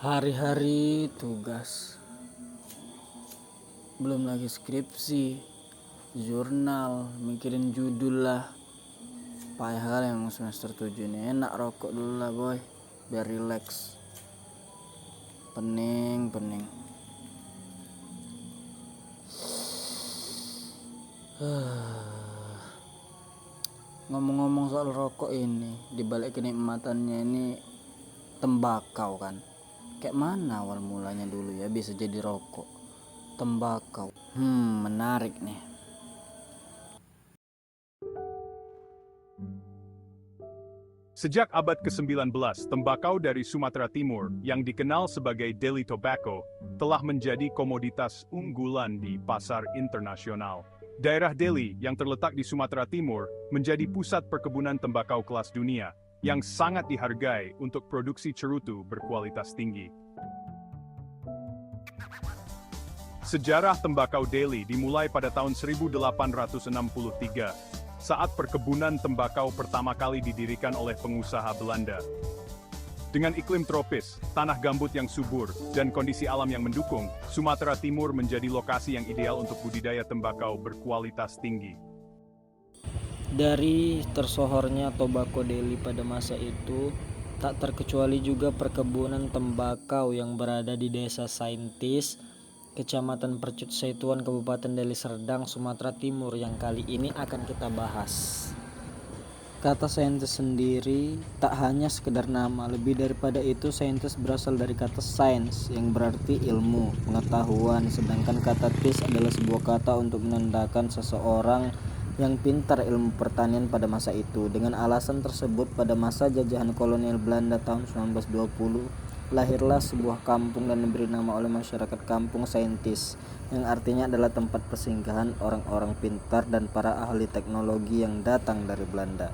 Hari-hari tugas, belum lagi skripsi, jurnal, mikirin judul lah. Payah kali emang semester 7 ini. Enak rokok dulu lah boy, biar relax. Pening. Ngomong-ngomong soal rokok ini, dibalik kenikmatannya ini tembakau kan. Kayak mana awal mulanya dulu ya bisa jadi rokok? Tembakau. Menarik nih. Sejak abad ke-19, tembakau dari Sumatera Timur, yang dikenal sebagai Delhi Tobacco, telah menjadi komoditas unggulan di pasar internasional. Daerah Delhi, yang terletak di Sumatera Timur, menjadi pusat perkebunan tembakau kelas dunia, yang sangat dihargai untuk produksi cerutu berkualitas tinggi. Sejarah tembakau Delhi dimulai pada tahun 1863, saat perkebunan tembakau pertama kali didirikan oleh pengusaha Belanda. Dengan iklim tropis, tanah gambut yang subur, dan kondisi alam yang mendukung, Sumatera Timur menjadi lokasi yang ideal untuk budidaya tembakau berkualitas tinggi. Dari tersohornya Tobacco Delhi pada masa itu, tak terkecuali juga perkebunan tembakau yang berada di Desa Saintis, Kecamatan Percut Setuan, Kabupaten Deli Serdang, Sumatera Timur yang kali ini akan kita bahas. Kata saintis sendiri tak hanya sekedar nama, lebih daripada itu saintis berasal dari kata sains yang berarti ilmu, pengetahuan, sedangkan kata tis adalah sebuah kata untuk menandakan seseorang yang pintar ilmu pertanian pada masa itu. Dengan alasan tersebut, pada masa jajahan kolonial Belanda tahun 1920, lahirlah sebuah kampung dan diberi nama oleh masyarakat Kampung Saintis, yang artinya adalah tempat persinggahan orang-orang pintar dan para ahli teknologi yang datang dari Belanda.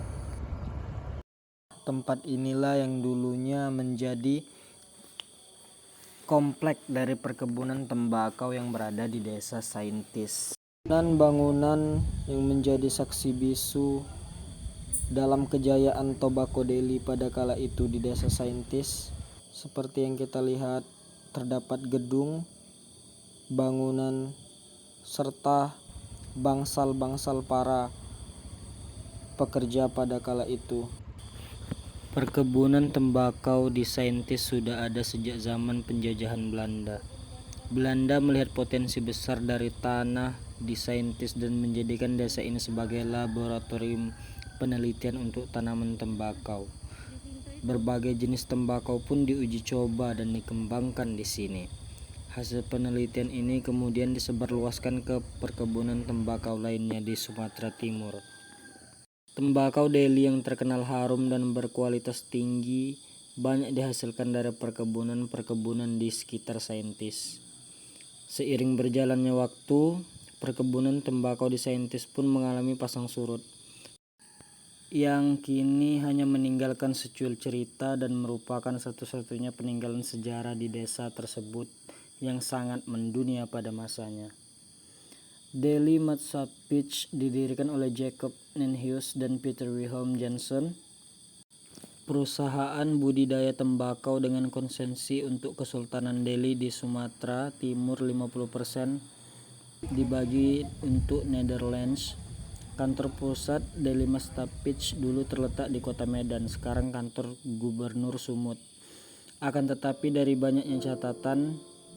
Tempat inilah yang dulunya menjadi komplek dari perkebunan tembakau yang berada di Desa Saintis. Bangunan yang menjadi saksi bisu dalam kejayaan Tobacco Delhi pada kala itu di Desa Saintis, seperti yang kita lihat, terdapat gedung, bangunan, serta bangsal-bangsal para pekerja pada kala itu. Perkebunan tembakau di Saintis sudah ada sejak zaman penjajahan Belanda. Belanda melihat potensi besar dari tanah di Saintis dan menjadikan desa ini sebagai laboratorium penelitian untuk tanaman tembakau. Berbagai jenis tembakau pun diuji coba dan dikembangkan di sini. Hasil penelitian ini kemudian disebarluaskan ke perkebunan tembakau lainnya di Sumatera Timur. Tembakau Delhi yang terkenal harum dan berkualitas tinggi banyak dihasilkan dari perkebunan-perkebunan di sekitar Saintis. Seiring berjalannya waktu, perkebunan tembakau di Saintis pun mengalami pasang surut, yang kini hanya meninggalkan secuil cerita dan merupakan satu-satunya peninggalan sejarah di desa tersebut yang sangat mendunia pada masanya. Delhi Matsapitch didirikan oleh Jacob Nenhus dan Peter Wilhelm Jensen, perusahaan budidaya tembakau dengan konsensi untuk Kesultanan Delhi di Sumatera Timur 50% dibagi untuk Netherlands. Kantor pusat Delhi Matsapitch dulu terletak di kota Medan, sekarang kantor Gubernur Sumut. Akan tetapi dari banyaknya catatan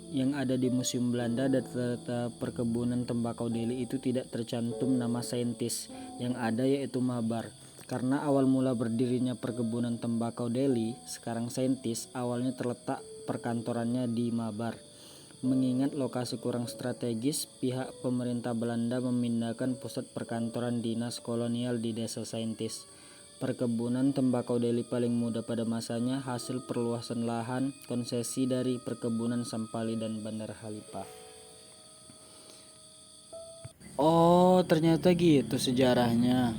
yang ada di Museum Belanda, data perkebunan tembakau Delhi itu tidak tercantum nama saintis yang ada, yaitu Mabar. Karena awal mula berdirinya perkebunan tembakau Delhi, sekarang saintis, awalnya terletak perkantorannya di Mabar. Mengingat lokasi kurang strategis, pihak pemerintah Belanda memindahkan pusat perkantoran dinas kolonial di desa saintis. Perkebunan tembakau Delhi paling muda pada masanya hasil perluasan lahan konsesi dari perkebunan Sampali dan Bandar Halipah. Oh, ternyata gitu sejarahnya.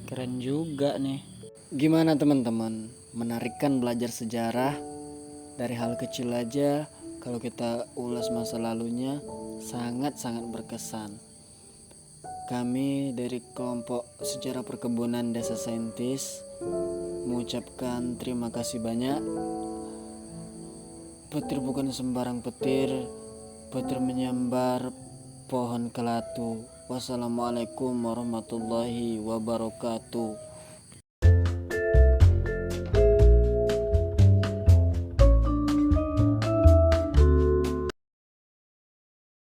Keren juga nih. Gimana teman-teman? Menarik kan belajar sejarah? Dari hal kecil aja, kalau kita ulas masa lalunya, sangat-sangat berkesan. Kami dari kelompok sejarah perkebunan Desa Saintis mengucapkan terima kasih banyak. Petir bukan sembarang petir, petir menyambar pohon kelatu. Wassalamualaikum warahmatullahi wabarakatuh.